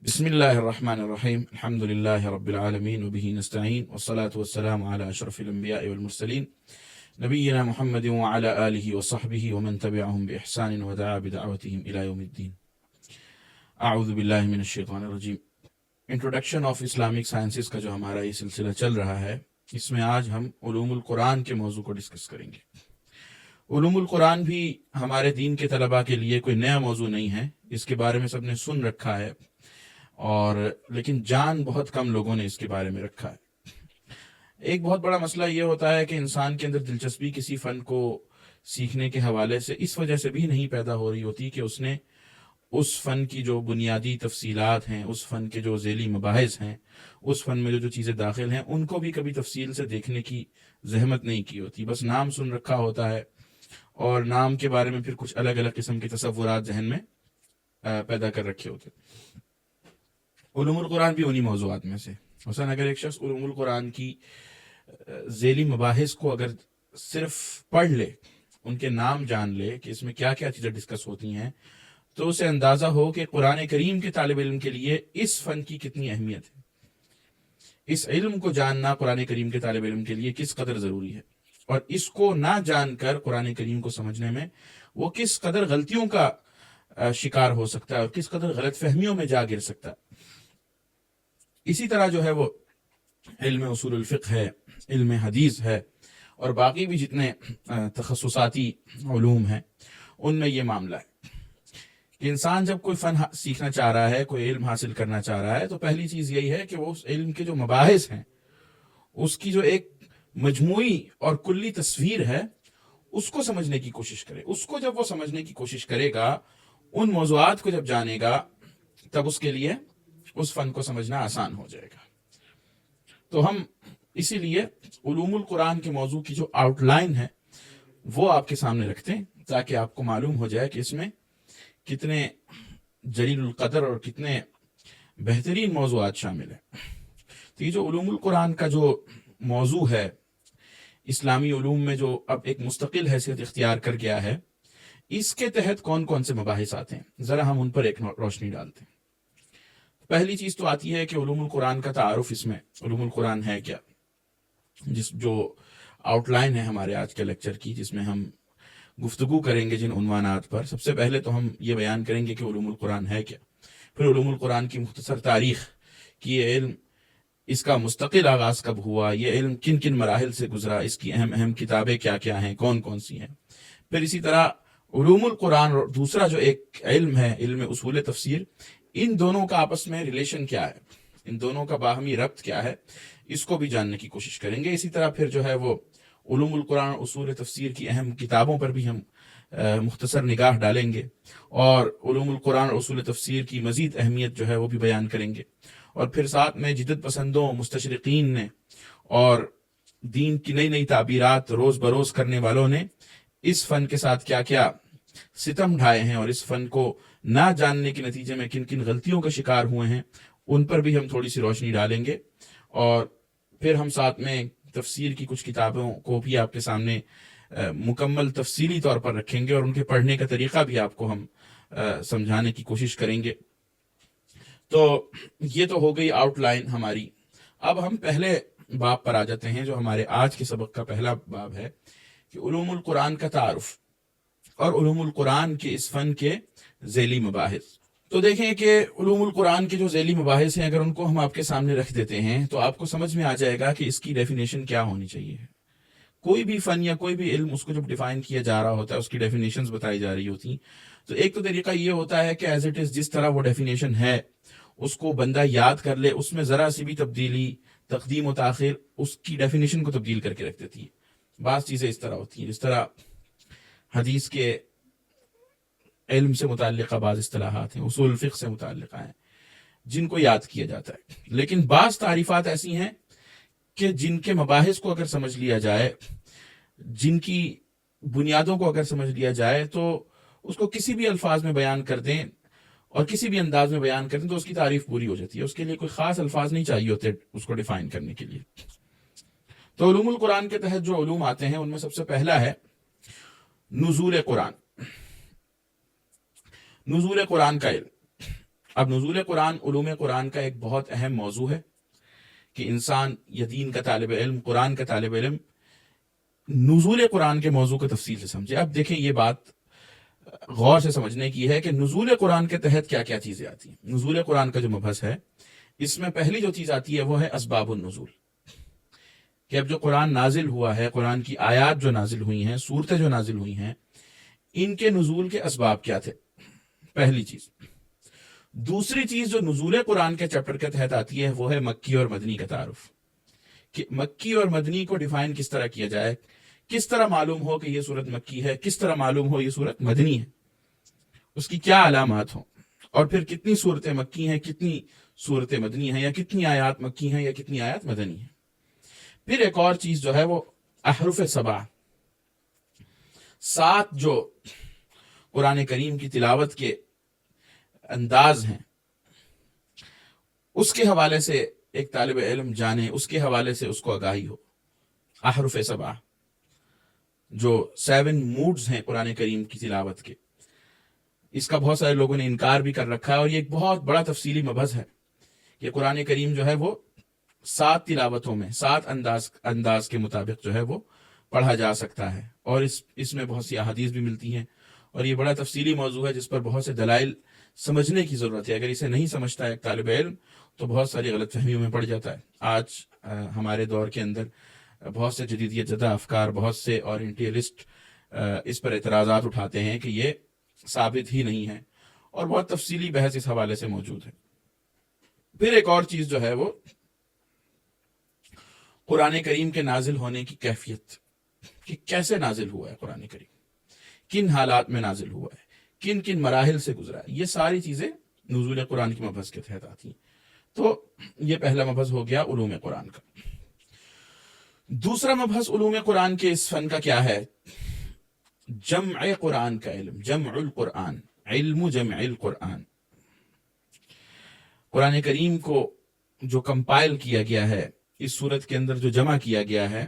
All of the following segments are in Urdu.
بسم اللہ الرحمن الرحیم الحمد للہ رب العالمین وبہ نستعین والصلاة والسلام علی اشرف الانبیاء والمرسلین نبینا محمد وعلی آلہ وصحبہ ومن تبعہم بإحسان ودعا بدعوتہم الی یوم الدین. اعوذ باللہ من الشیطان الرجیم. انٹروڈکشن آف اسلامک سائنسز کا جو ہمارا یہ سلسلہ چل رہا ہے، اس میں آج ہم علوم القرآن کے موضوع کو ڈسکس کریں گے. علوم القرآن بھی ہمارے دین کے طلباء کے لیے کوئی نیا موضوع نہیں ہے، اس کے بارے میں سب نے سن رکھا ہے، اور لیکن جان بہت کم لوگوں نے اس کے بارے میں رکھا ہے. ایک بہت بڑا مسئلہ یہ ہوتا ہے کہ انسان کے اندر دلچسپی کسی فن کو سیکھنے کے حوالے سے اس وجہ سے بھی نہیں پیدا ہو رہی ہوتی کہ اس نے اس فن کی جو بنیادی تفصیلات ہیں، اس فن کے جو ذیلی مباحث ہیں، اس فن میں جو چیزیں داخل ہیں، ان کو بھی کبھی تفصیل سے دیکھنے کی زحمت نہیں کی ہوتی. بس نام سن رکھا ہوتا ہے اور نام کے بارے میں پھر کچھ الگ الگ قسم کے تصورات ذہن میں پیدا کر رکھے ہوتے. علوم القرآن بھی انہی موضوعات میں سے. مثلا اگر ایک شخص علوم القرآن کی ذیلی مباحث کو اگر صرف پڑھ لے، ان کے نام جان لے کہ اس میں کیا کیا چیزیں ڈسکس ہوتی ہیں، تو اسے اندازہ ہو کہ قرآن کریم کے طالب علم کے لیے اس فن کی کتنی اہمیت ہے، اس علم کو جاننا قرآن کریم کے طالب علم کے لیے کس قدر ضروری ہے، اور اس کو نہ جان کر قرآن کریم کو سمجھنے میں وہ کس قدر غلطیوں کا شکار ہو سکتا ہے اور کس قدر غلط فہمیوں میں جا گر سکتا ہے. اسی طرح جو ہے وہ علم اصول الفقہ ہے، علم حدیث ہے، اور باقی بھی جتنے تخصصاتی علوم ہیں، ان میں یہ معاملہ ہے کہ انسان جب کوئی فن سیکھنا چاہ رہا ہے، کوئی علم حاصل کرنا چاہ رہا ہے، تو پہلی چیز یہی ہے کہ وہ اس علم کے جو مباحث ہیں، اس کی جو ایک مجموعی اور کلی تصویر ہے، اس کو سمجھنے کی کوشش کرے. اس کو جب وہ سمجھنے کی کوشش کرے گا، ان موضوعات کو جب جانے گا، تب اس کے لیے اس فن کو سمجھنا آسان ہو جائے گا. تو ہم اسی لیے علوم القرآن کے موضوع کی جو آؤٹ لائن ہے وہ آپ کے سامنے رکھتے ہیں، تاکہ آپ کو معلوم ہو جائے کہ اس میں کتنے جلیل القدر اور کتنے بہترین موضوعات شامل ہیں. تو یہ جو علوم القرآن کا جو موضوع ہے، اسلامی علوم میں جو اب ایک مستقل حیثیت اختیار کر گیا ہے، اس کے تحت کون کون سے مباحث آتے ہیں، ذرا ہم ان پر ایک روشنی ڈالتے ہیں. پہلی چیز تو آتی ہے کہ علوم القرآن کا تعارف. اس میں علوم القرآن ہے کیا، جو آؤٹ لائن ہے ہمارے آج کے لیکچر کی، جس میں ہم گفتگو کریں گے جن عنوانات پر. سب سے پہلے تو ہم یہ بیان کریں گے کہ علوم القرآن ہے کیا، پھر علوم القرآن کی مختصر تاریخ کہ یہ علم، اس کا مستقل آغاز کب ہوا، یہ علم کن کن مراحل سے گزرا، اس کی اہم اہم کتابیں کیا کیا ہیں، کون کون سی ہیں. پھر اسی طرح علوم القرآن اور دوسرا جو ایک علم ہے، علم اصول تفسیر، ان دونوں کا آپس میں ریلیشن کیا ہے، ان دونوں کا باہمی ربط کیا ہے، اس کو بھی جاننے کی کوشش کریں گے. اسی طرح پھر جو ہے وہ علوم القرآن اور اصول تفسیر کی اہم کتابوں پر بھی ہم مختصر نگاہ ڈالیں گے، اور علوم القرآن اور اصول تفسیر کی مزید اہمیت جو ہے وہ بھی بیان کریں گے. اور پھر ساتھ میں جدت پسندوں، مستشرقین نے اور دین کی نئی نئی تعبیرات روز بروز کرنے والوں نے اس فن کے ساتھ کیا کیا ستم ڈھائے ہیں، اور اس فن کو نہ جاننے کے نتیجے میں کن کن غلطیوں کا شکار ہوئے ہیں، ان پر بھی ہم تھوڑی سی روشنی ڈالیں گے. اور پھر ہم ساتھ میں تفسیر کی کچھ کتابوں کو بھی آپ کے سامنے مکمل تفصیلی طور پر رکھیں گے، اور ان کے پڑھنے کا طریقہ بھی آپ کو ہم سمجھانے کی کوشش کریں گے. تو یہ تو ہو گئی آؤٹ لائن ہماری. اب ہم پہلے باب پر آ جاتے ہیں، جو ہمارے آج کے سبق کا پہلا باب ہے کہ علوم القرآن کا تعارف اور علوم القرآن کے اس فن کے ذیلی مباحث. تو دیکھیں کہ علوم القرآن کے جو ذیلی مباحث ہیں، اگر ان کو ہم آپ کے سامنے رکھ دیتے ہیں تو آپ کو سمجھ میں آ جائے گا کہ اس کی ڈیفینیشن کیا ہونی چاہیے. کوئی بھی فن یا کوئی بھی علم، اس کو جب ڈیفائن کیا جا رہا ہوتا ہے، اس کی ڈیفینیشنز بتائی جا رہی ہوتی، تو ایک تو طریقہ یہ ہوتا ہے کہ ایز اٹ از جس طرح وہ ڈیفینیشن ہے اس کو بندہ یاد کر لے، اس میں ذرا سی بھی تبدیلی، تقدیم و تاخیر اس کی ڈیفینیشن کو تبدیل کر کے رکھ دیتی ہے. بعض چیزیں اس طرح ہوتی ہیں، جس طرح حدیث کے علم سے متعلقہ بعض اصطلاحات ہیں، اصول الفقہ سے متعلقہ ہیں، جن کو یاد کیا جاتا ہے. لیکن بعض تعریفات ایسی ہیں کہ جن کے مباحث کو اگر سمجھ لیا جائے، جن کی بنیادوں کو اگر سمجھ لیا جائے، تو اس کو کسی بھی الفاظ میں بیان کر دیں اور کسی بھی انداز میں بیان کر دیں تو اس کی تعریف پوری ہو جاتی ہے. اس کے لیے کوئی خاص الفاظ نہیں چاہیے ہوتے اس کو ڈیفائن کرنے کے لیے. تو علوم القرآن کے تحت جو علوم آتے ہیں، ان میں سب سے پہلا ہے نزول قرآن. نزول قرآن کا علم. اب نزول قرآن علوم قرآن کا ایک بہت اہم موضوع ہے کہ انسان یا دین کا طالب علم، قرآن کا طالب علم نزول قرآن کے موضوع کو تفصیل سے سمجھے۔ اب دیکھیں یہ بات غور سے سمجھنے کی ہے کہ نزول قرآن کے تحت کیا کیا چیزیں آتی ہیں۔ نزول قرآن کا جو مبحث ہے اس میں پہلی جو چیز آتی ہے وہ ہے اسباب النزول، کہ اب جو قرآن نازل ہوا ہے، قرآن کی آیات جو نازل ہوئی ہیں، صورتیں جو نازل ہوئی ہیں، ان کے نزول کے اسباب کیا تھے، پہلی چیز۔ دوسری چیز جو نزول قرآن کے چیپٹر کے تحت آتی ہے وہ ہے مکی اور مدنی کا تعارف، کہ مکی اور مدنی کو ڈیفائن کس طرح کیا جائے، کس طرح معلوم ہو کہ یہ صورت مکی ہے، کس طرح معلوم ہو یہ صورت مدنی ہے، اس کی کیا علامات ہوں، اور پھر کتنی صورتیں مکی ہیں، کتنی صورتیں مدنی ہیں، یا کتنی آیات مکی ہیں یا کتنی آیات مدنی ہیں۔ پھر ایک اور چیز جو ہے وہ احرف سبع، 7 جو قرآن کریم کی تلاوت کے انداز ہیں، اس کے حوالے سے ایک طالب علم جانے، اس کے حوالے سے اس کو آگاہی ہو۔ احرف سبع جو 7 موڈز ہیں قرآن کریم کی تلاوت کے، اس کا بہت سارے لوگوں نے انکار بھی کر رکھا ہے، اور یہ ایک بہت بڑا تفصیلی مبحث ہے کہ قرآن کریم جو ہے وہ 7 تلاوتوں میں 7 انداز کے مطابق جو ہے وہ پڑھا جا سکتا ہے، اور اس میں بہت سی احادیث بھی ملتی ہیں، اور یہ بڑا تفصیلی موضوع ہے جس پر بہت سے دلائل سمجھنے کی ضرورت ہے۔ اگر اسے نہیں سمجھتا ہے ایک طالب علم تو بہت ساری غلط فہمیوں میں پڑ جاتا ہے۔ آج ہمارے دور کے اندر بہت سے جدیدیت زدہ افکار، بہت سے اورینٹیلسٹ اس پر اعتراضات اٹھاتے ہیں کہ یہ ثابت ہی نہیں ہے، اور بہت تفصیلی بحث اس حوالے سے موجود ہے۔ پھر ایک اور چیز جو ہے وہ قرآن کریم کے نازل ہونے کی کیفیت، کہ کیسے نازل ہوا ہے قرآن کریم، کن حالات میں نازل ہوا ہے، کن کن مراحل سے گزرا ہے، یہ ساری چیزیں نزول قرآن کی مبحث کے تحت آتی ہیں۔ تو یہ پہلا مبحث ہو گیا علوم قرآن کا۔ دوسرا مبحث علوم قرآن کے اس فن کا کیا ہے؟ جمع قرآن کا علم، جمع القرآن، علم جمع القرآن۔ قرآن کریم کو جو کمپائل کیا گیا ہے، اس صورت کے اندر جو جمع کیا گیا ہے،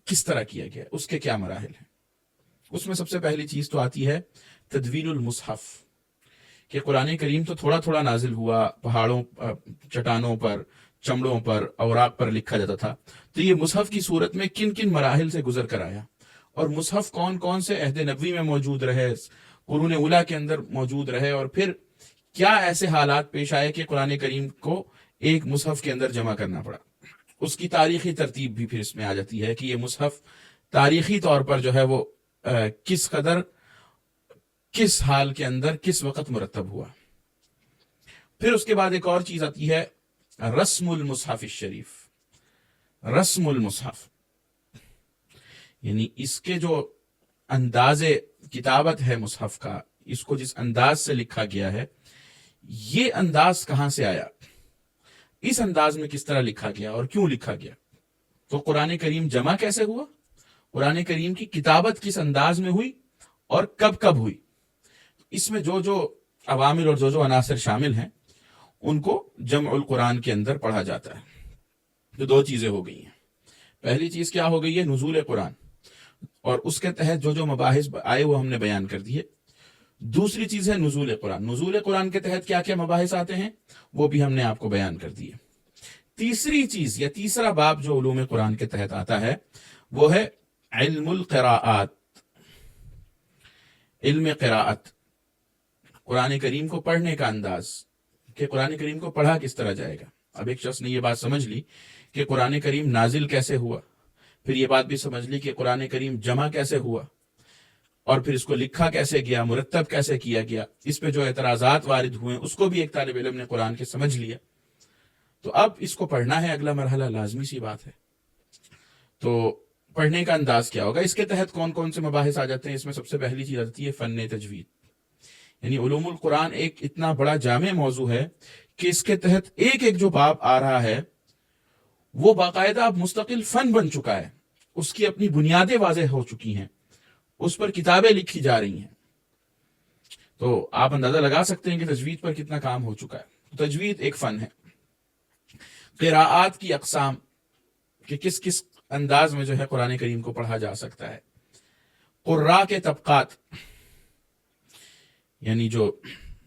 کس طرح کیا گیا ہے، اس کے کیا مراحل ہیں۔ اس میں سب سے پہلی چیز تو آتی ہے تدوین المصحف، کہ قرآن کریم تو تھوڑا تھوڑا نازل ہوا، پہاڑوں، چٹانوں پر، چمڑوں پر، اوراق پر لکھا جاتا تھا، تو یہ مصحف کی صورت میں کن کن مراحل سے گزر کر آیا، اور مصحف کون کون سے عہد نبوی میں موجود رہے، قرون اولیٰ کے اندر موجود رہے، اور پھر کیا ایسے حالات پیش آئے کہ قرآن کریم کو ایک مصحف کے اندر جمع کرنا پڑا۔ اس کی تاریخی ترتیب بھی پھر اس میں آ جاتی ہے کہ یہ مصحف تاریخی طور پر جو ہے وہ کس قدر، کس حال کے اندر، کس وقت مرتب ہوا۔ پھر اس کے بعد ایک اور چیز آتی ہے رسم المصحف الشریف، رسم المصحف، یعنی اس کے جو انداز کتابت ہے مصحف کا، اس کو جس انداز سے لکھا گیا ہے، یہ انداز کہاں سے آیا، اس انداز میں کس طرح لکھا گیا اور کیوں لکھا گیا۔ تو قرآن کریم جمع کیسے ہوا، قرآن کریم کی کتابت کس انداز میں ہوئی، اور کب کب ہوئی۔ اس میں جو جو عوامل اور جو جو عناصر شامل ہیں ان کو جمع القرآن کے اندر پڑھا جاتا ہے۔ تو 2 چیزیں ہو گئی ہیں۔ پہلی چیز کیا ہو گئی ہے؟ نزول قرآن، اور اس کے تحت جو جو مباحث آئے وہ ہم نے بیان کر دیے۔ دوسری چیز ہے نزول قرآن، نزول قرآن کے تحت کیا کیا مباحث آتے ہیں وہ بھی ہم نے آپ کو بیان کر دیے۔ تیسری چیز یا تیسرا باب جو علوم قرآن کے تحت آتا ہے وہ ہے علم القراءات، علم قراءت، قرآن کریم کو پڑھنے کا انداز، کہ قرآن کریم کو پڑھا کس طرح جائے گا۔ اب ایک شخص نے یہ بات سمجھ لی کہ قرآن کریم نازل کیسے ہوا، پھر یہ بات بھی سمجھ لی کہ قرآن کریم جمع کیسے ہوا، اور پھر اس کو لکھا کیسے گیا، مرتب کیسے کیا گیا، اس پہ جو اعتراضات وارد ہوئے اس کو بھی ایک طالب علم نے قرآن کے سمجھ لیا۔ تو اب اس کو پڑھنا ہے، اگلا مرحلہ لازمی سی بات ہے۔ تو پڑھنے کا انداز کیا ہوگا، اس کے تحت کون کون سے مباحث آ جاتے ہیں۔ اس میں سب سے پہلی چیز آتی ہے فن تجوید، یعنی علوم القرآن ایک اتنا بڑا جامع موضوع ہے کہ اس کے تحت ایک ایک جو باب آ رہا ہے وہ باقاعدہ اب مستقل فن بن چکا ہے، اس کی اپنی بنیادیں واضح ہو چکی ہیں، اس پر کتابیں لکھی جا رہی ہیں۔ تو آپ اندازہ لگا سکتے ہیں کہ تجوید پر کتنا کام ہو چکا ہے۔ تجوید ایک فن ہے۔ قراءات کی اقسام، کہ کس کس انداز میں جو ہے قرآن کریم کو پڑھا جا سکتا ہے۔ قراء کے طبقات، یعنی جو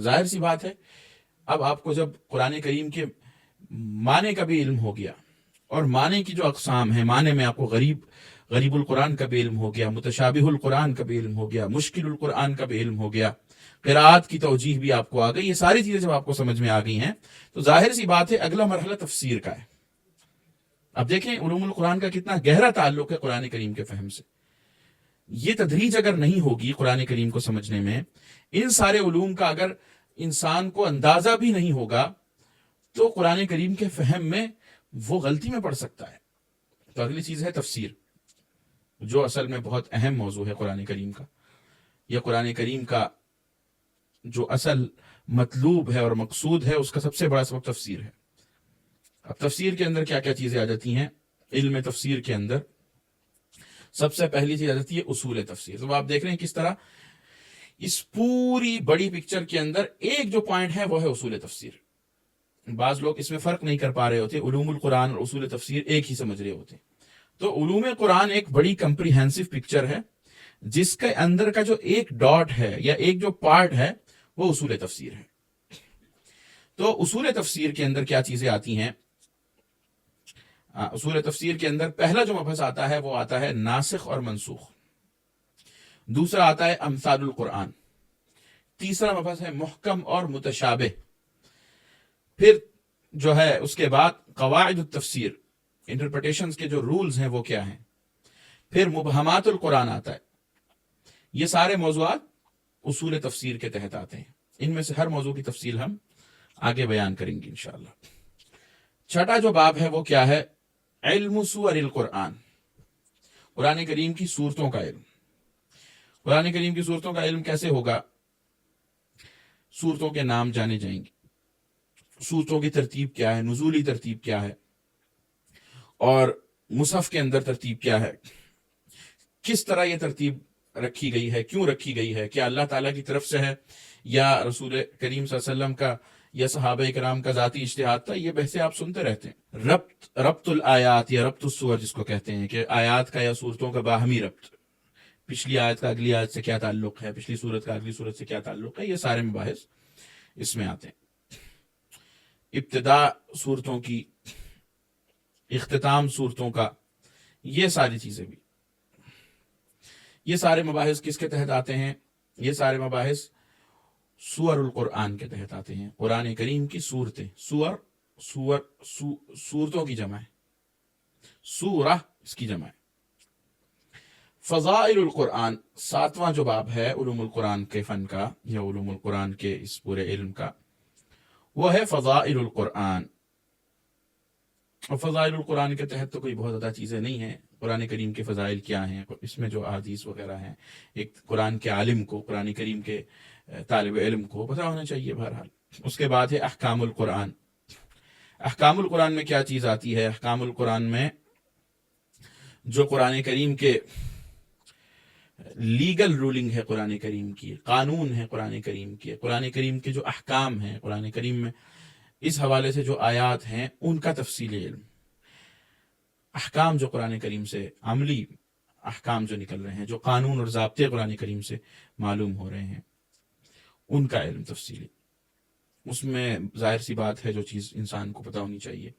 ظاہر سی بات ہے اب آپ کو جب قرآن کریم کے معنی کا بھی علم ہو گیا اور معنی کی جو اقسام ہیں، معنی میں آپ کو غریب القرآن کا بھی علم ہو گیا، متشابہ القرآن کا بھی علم ہو گیا، مشکل القرآن کا بھی علم ہو گیا، قراءت کی توجیح بھی آپ کو آ گئی، یہ ساری چیزیں جب آپ کو سمجھ میں آ گئی ہیں تو ظاہر سی بات ہے اگلا مرحلہ تفسیر کا ہے۔ اب دیکھیں علوم القرآن کا کتنا گہرا تعلق ہے قرآن کریم کے فہم سے۔ یہ تدریج اگر نہیں ہوگی قرآن کریم کو سمجھنے میں، ان سارے علوم کا اگر انسان کو اندازہ بھی نہیں ہوگا تو قرآن کریم کے فہم میں وہ غلطی میں پڑ سکتا ہے۔ تو اگلی چیز ہے تفسیر، جو اصل میں بہت اہم موضوع ہے قرآن کریم کا۔ یہ قرآن کریم کا جو اصل مطلوب ہے اور مقصود ہے اس کا سب سے بڑا سبب تفسیر ہے۔ اب تفسیر کے اندر کیا کیا چیزیں آ جاتی ہیں؟ علم تفسیر کے اندر سب سے پہلی چیز آ جاتی ہے اصول تفسیر۔ تو آپ دیکھ رہے ہیں کس طرح اس پوری بڑی پکچر کے اندر ایک جو پوائنٹ ہے وہ ہے اصول تفسیر۔ بعض لوگ اس میں فرق نہیں کر پا رہے ہوتے، علوم القرآن اور اصول تفسیر ایک ہی سمجھ رہے ہوتے۔ تو علوم قرآن ایک بڑی کمپریہنسو پکچر ہے جس کے اندر کا جو ایک ڈاٹ ہے یا ایک جو پارٹ ہے وہ اصول تفسیر ہے۔ تو اصول تفسیر کے اندر کیا چیزیں آتی ہیں؟ اصول تفسیر کے اندر پہلا جو مبحث آتا ہے وہ آتا ہے ناسخ اور منسوخ، دوسرا آتا ہے امثال القرآن، تیسرا مبحث ہے محکم اور متشابہ، پھر جو ہے اس کے بعد قواعد التفسیر، انٹرپریٹیشنز کے جو رولز ہیں وہ کیا ہیں، پھر مبہمات القرآن آتا ہے۔ یہ سارے موضوعات اصول تفسیر کے تحت آتے ہیں۔ ان میں سے ہر موضوع کی تفصیل ہم آگے بیان کریں گے انشاءاللہ۔ چھٹا جو باب ہے وہ کیا ہے؟ علم سور القرآن، قرآن کریم کی صورتوں کا علم۔ قرآن کریم کی صورتوں کا علم کیسے ہوگا؟ صورتوں کے نام جانے جائیں گے، صورتوں کی ترتیب کیا ہے، نزولی ترتیب کیا ہے، اور مصحف کے اندر ترتیب کیا ہے، کس طرح یہ ترتیب رکھی گئی ہے، کیوں رکھی گئی ہے، کیا اللہ تعالیٰ کی طرف سے ہے یا رسول کریم صلی اللہ علیہ وسلم کا یا صحابہ کرام کا ذاتی اجتہاد تھا؟ یہ بحثیں آپ سنتے رہتے ہیں۔ ربط الآیات یا ربط السور جس کو کہتے ہیں کہ آیات کا یا صورتوں کا باہمی ربط، پچھلی آیت کا اگلی آیت سے کیا تعلق ہے، پچھلی صورت کا اگلی صورت سے کیا تعلق ہے، یہ سارے مباحث اس میں آتے ہیں۔ ابتدا صورتوں کی، اختتام صورتوں کا، یہ ساری چیزیں بھی، یہ سارے مباحث کس کے تحت آتے ہیں؟ یہ سارے مباحث سور القرآن کے تحت آتے ہیں۔ قرآن کریم کی صورتیں، صورتوں کی جمع ہے، سورہ اس کی جمع ہے۔ فضائل القرآن، ساتواں جو باب ہے علوم القرآن کے فن کا یا علوم القرآن کے اس پورے علم کا، وہ ہے فضائل القرآن۔ اور فضائل القرآن کے تحت تو کوئی بہت زیادہ چیزیں نہیں ہیں۔ قرآن کریم کے فضائل کیا ہیں، اس میں جو احادیث وغیرہ ہیں، ایک قرآن کے عالم کو، قرآن کریم کے طالب علم کو پتہ ہونا چاہیے بہرحال۔ اس کے بعد ہے احکام القرآن۔ احکام القرآن میں کیا چیز آتی ہے؟ احکام القرآن میں جو قرآن کریم کے لیگل رولنگ ہے، قرآن کریم کی قانون ہے، قرآن کریم کے جو احکام ہیں، قرآن کریم میں اس حوالے سے جو آیات ہیں ان کا تفصیلی علم، احکام جو قرآن کریم سے، عملی احکام جو نکل رہے ہیں، جو قانون اور ضابطے قرآن کریم سے معلوم ہو رہے ہیں، ان کا علم تفصیلی۔ اس میں ظاہر سی بات ہے جو چیز انسان کو پتہ ہونی چاہیے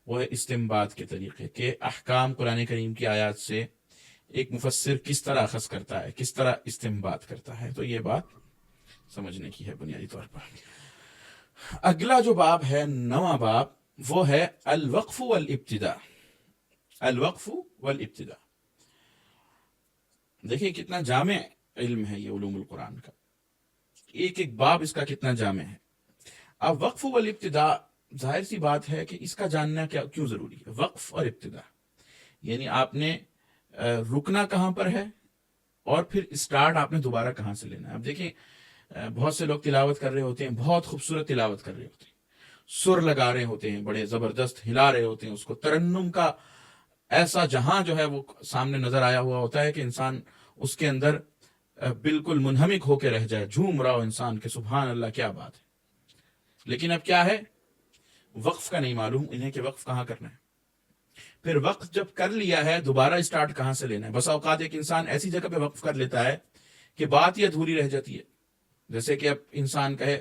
وہ ہے استنباط کے طریقے، کہ احکام قرآن کریم کی آیات سے ایک مفسر کس طرح اخذ کرتا ہے، کس طرح استنباط کرتا ہے۔ تو یہ بات سمجھنے کی ہے بنیادی طور پر۔ اگلا جو باب ہے، نواں باب، وہ ہے الوقف والابتداء۔ الوقف والابتداء، دیکھیں کتنا جامع علم ہے یہ علوم القرآن کا، ایک ایک باب اس کا کتنا جامع ہے۔ اب وقف والابتداء، ظاہر سی بات ہے کہ اس کا جاننا کیوں ضروری ہے؟ وقف اور ابتداء یعنی آپ نے رکنا کہاں پر ہے اور پھر اسٹارٹ آپ نے دوبارہ کہاں سے لینا ہے۔ اب دیکھیں بہت سے لوگ تلاوت کر رہے ہوتے ہیں، بہت خوبصورت تلاوت کر رہے ہوتے ہیں، سر لگا رہے ہوتے ہیں، بڑے زبردست ہلا رہے ہوتے ہیں اس کو، ترنم کا ایسا جہاں جو ہے وہ سامنے نظر آیا ہوا ہوتا ہے کہ انسان اس کے اندر بالکل منہمک ہو کے رہ جائے، جھوم رہا ہو انسان کہ سبحان اللہ کیا بات ہے۔ لیکن اب کیا ہے؟ وقف کا نہیں معلوم انہیں کہ وقف کہاں کرنا ہے، پھر وقف جب کر لیا ہے دوبارہ اسٹارٹ کہاں سے لینا ہے۔ بس اوقات ایک انسان ایسی جگہ پہ وقف کر لیتا ہے کہ بات ہی ادھوری رہ جاتی ہے، جیسے کہ اب انسان کہے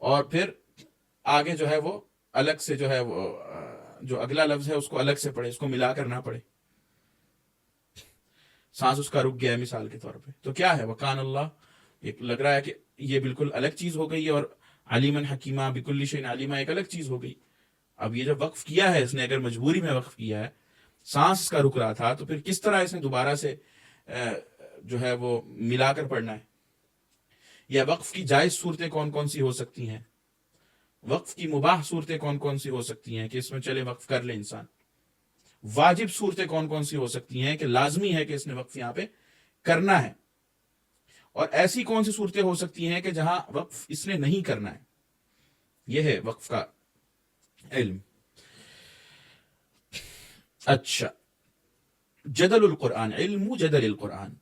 اور پھر آگے جو ہے وہ الگ سے جو ہے وہ جو اگلا لفظ ہے اس کو الگ سے پڑھے، اس کو ملا کر نہ پڑھے، سانس اس کا رک گیا ہے مثال کے طور پہ، تو کیا ہے وکان اللہ، ایک لگ رہا ہے کہ یہ بالکل الگ چیز ہو گئی ہے، اور علیمن حکیمہ بکل شیء علیمہ ایک الگ چیز ہو گئی۔ اب یہ جب وقف کیا ہے اس نے، اگر مجبوری میں وقف کیا ہے، سانس اس کا رک رہا تھا، تو پھر کس طرح اس نے دوبارہ سے جو ہے وہ ملا کر پڑھنا ہے؟ یا وقف کی جائز صورتیں کون کون سی ہو سکتی ہیں، وقف کی مباح صورتیں کون کون سی ہو سکتی ہیں کہ اس میں چلے وقف کر لے انسان، واجب صورتیں کون کون سی ہو سکتی ہیں کہ لازمی ہے کہ اس نے وقف یہاں پہ کرنا ہے، اور ایسی کون سی صورتیں ہو سکتی ہیں کہ جہاں وقف اس نے نہیں کرنا ہے۔ یہ ہے وقف کا علم۔ اچھا، جدل القرآن، علم جدل القرآن،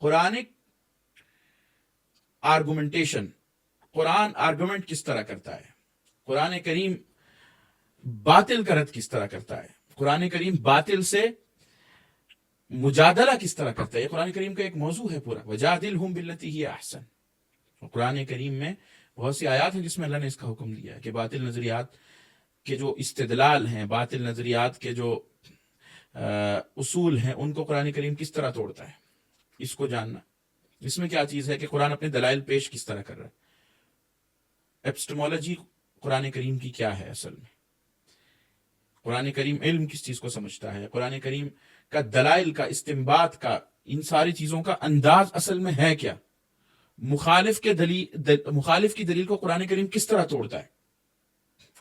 قرآنک آرگومنٹیشن، قرآن آرگومنٹ کس طرح کرتا ہے، قرآن کریم باطل کا رد کس طرح کرتا ہے، قرآن کریم باطل سے مجادلہ کس طرح کرتا ہے، یہ قرآن کریم کا ایک موضوع ہے پورا، وجادلہم باللتی ہی احسن۔ قرآن کریم میں بہت سی آیات ہیں جس میں اللہ نے اس کا حکم دیا ہے کہ باطل نظریات کے جو استدلال ہیں، باطل نظریات کے جو اصول ہیں، ان کو قرآن کریم کس طرح توڑتا ہے، اس کو جاننا۔ اس میں کیا چیز ہے کہ قرآن اپنے دلائل پیش کس طرح کر رہا ہے، ایپسٹمولوجی قرآن کریم کی کیا ہے اصل میں، قرآن کریم علم کس چیز کو سمجھتا ہے، قرآن کریم کا دلائل کا، استنباط کا، ان ساری چیزوں کا انداز اصل میں ہے کیا، مخالف کی دلیل کو قرآن کریم کس طرح توڑتا ہے۔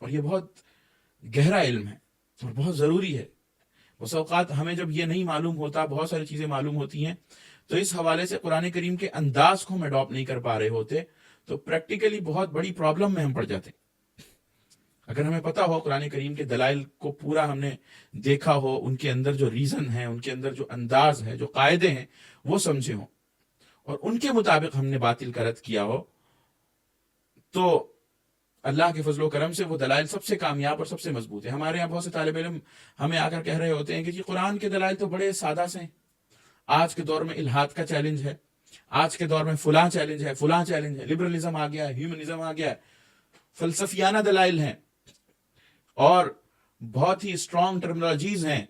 اور یہ بہت گہرا علم ہے اور بہت ضروری ہے۔ بس اوقات ہمیں جب یہ نہیں معلوم ہوتا، بہت ساری چیزیں معلوم ہوتی ہیں، تو اس حوالے سے قرآن کریم کے انداز کو ہم اڈاپٹ نہیں کر پا رہے ہوتے، تو پریکٹیکلی بہت بڑی پرابلم میں ہم پڑ جاتے ہیں۔ اگر ہمیں پتا ہو قرآن کریم کے دلائل کو پورا ہم نے دیکھا ہو، ان کے اندر جو ریزن ہے، ان کے اندر جو انداز ہے، جو قاعدے ہیں، وہ سمجھے ہوں، اور ان کے مطابق ہم نے باطل کا رد کیا ہو، تو اللہ کے فضل و کرم سے وہ دلائل سب سے کامیاب اور سب سے مضبوط ہے۔ ہمارے یہاں بہت سے طالب علم ہمیں آ کر کہہ رہے ہوتے ہیں کہ جی قرآن کے دلائل تو بڑے سادہ سے ہیں، آج کے دور میں الحاد کا چیلنج ہے، آج کے دور میں فلاں چیلنج ہے، فلاں چیلنج ہے، لبرلزم آ گیا ہے، ہیومنزم آ گیا ہے، فلسفیانہ دلائل ہیں، اور بہت ہی اسٹرانگ ٹرمنالوجیز ہیں،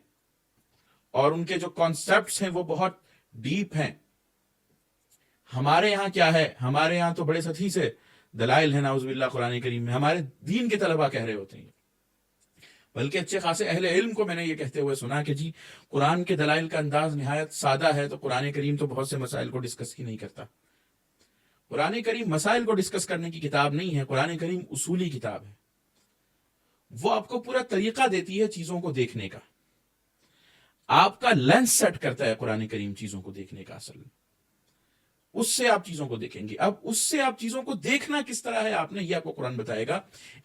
اور ان کے جو کانسیپٹس ہیں وہ بہت ڈیپ ہیں۔ ہمارے یہاں کیا ہے، ہمارے یہاں تو بڑے سطحی سے دلائل ہیں نعوذ باللہ قرآن کریم میں، ہمارے دین کے طلباء کہہ رہے ہوتے ہیں، بلکہ اچھے خاصے اہل علم کو میں نے یہ کہتے ہوئے سنا کہ جی قرآن کے دلائل کا انداز نہایت سادہ ہے، تو قرآن کریم تو بہت سے مسائل کو ڈسکس ہی نہیں کرتا۔ قرآن کریم مسائل کو ڈسکس کرنے کی کتاب نہیں ہے، قرآن کریم اصولی کتاب ہے۔ وہ آپ کو پورا طریقہ دیتی ہے چیزوں کو دیکھنے کا، آپ کا لینس سیٹ کرتا ہے قرآن کریم چیزوں کو دیکھنے کا، اصل میں اس سے آپ چیزوں کو دیکھیں گے۔ اب اس سے آپ چیزوں کو دیکھنا کس طرح ہے، آپ نے یہ آپ کو قرآن بتائے گا،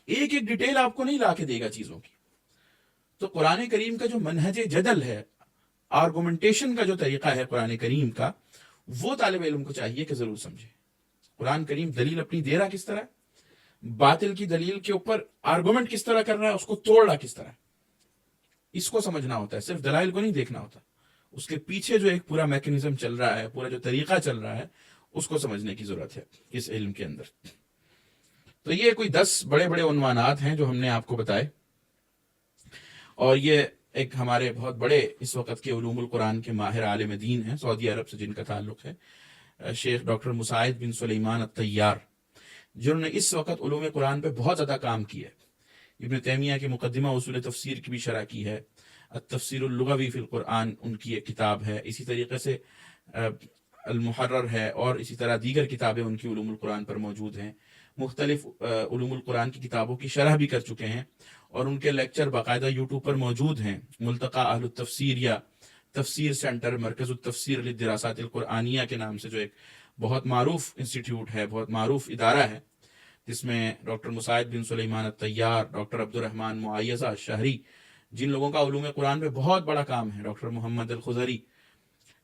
ایک ایک ڈیٹیل آپ کو نہیں لا کے دے گا چیزوں کی۔ تو قرآن کریم کا جو منہج جدل ہے، آرگومنٹیشن کا جو طریقہ ہے قرآن کریم کا، وہ طالب علم کو چاہیے کہ ضرور سمجھے۔ قرآن کریم دلیل اپنی دے رہا کس طرح، باطل کی دلیل کے اوپر آرگومنٹ کس طرح کر رہا ہے، اس کو توڑ رہا کس طرح، اس کو سمجھنا ہوتا ہے، صرف دلائل کو نہیں دیکھنا ہوتا، اس کے پیچھے جو ایک پورا میکنزم چل رہا ہے، پورا جو طریقہ چل رہا ہے، اس کو سمجھنے کی ضرورت ہے اس علم کے اندر۔ تو یہ کوئی 10 بڑے بڑے عنوانات ہیں جو ہم نے آپ کو بتائے، اور یہ ایک ہمارے بہت بڑے اس وقت کے علوم القرآن کے ماہر عالم دین ہیں، سعودی عرب سے جن کا تعلق ہے، شیخ ڈاکٹر مساعد بن سلیمان الطیار، جنہوں نے اس وقت علوم قرآن پہ بہت زیادہ کام کیا ہے۔ ابن تیمیہ کی مقدمہ اصول تفسیر کی بھی شرح کی ہے، التفسیر اللغوی فی القرآن ان کی ایک کتاب ہے، اسی طریقے سے المحرر ہے، اور اسی طرح دیگر کتابیں ان کی علوم القرآن پر موجود ہیں۔ مختلف علوم القرآن کی کتابوں کی شرح بھی کر چکے ہیں، اور ان کے لیکچر باقاعدہ یوٹیوب پر موجود ہیں۔ ملتقى اہل التفسیر یا تفسیر سینٹر مرکز التفسیر للدراسات القرآنیہ کے نام سے جو ایک بہت معروف انسٹیٹیوٹ ہے، بہت معروف ادارہ ہے، جس میں ڈاکٹر مساعد بن سلیمان الطیار، ڈاکٹر عبد الرحمن معیضہ الشہری، جن لوگوں کا علوم قرآن پہ بہت بڑا کام ہے، ڈاکٹر محمد الخضری،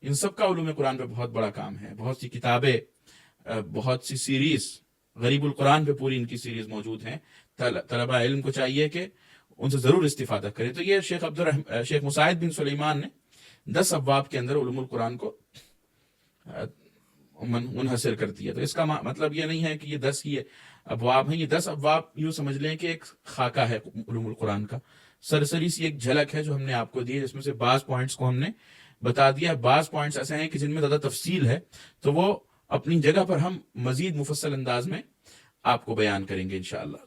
ان سب کا علوم قرآن پہ بہت بڑا کام ہے۔ بہت سی کتابیں، بہت سی سیریز، غریب القرآن پہ پوری ان کی سیریز موجود ہیں۔ طلبہ علم کو چاہیے کہ ان سے ضرور استفادہ کریں۔ تو یہ شیخ مساعد بن سلیمان نے 10 ابواب کے اندر علوم القرآن کو منحصر کرتی ہے. تو اس کا مطلب یہ نہیں ہے کہ یہ 10 ہی ابواب ہیں. یہ 10 ابواب یوں سمجھ لیں کہ ایک خاکہ ہے علوم القرآن کا. سرسری سی ایک جھلک ہے جو ہم نے آپ کو دی ہے، جس میں سے بعض پوائنٹس کو ہم نے بتا دیا. بعض پوائنٹس ایسے ہیں کہ جن میں زیادہ تفصیل ہے، تو وہ اپنی جگہ پر ہم مزید مفصل انداز میں آپ کو بیان کریں گے انشاءاللہ.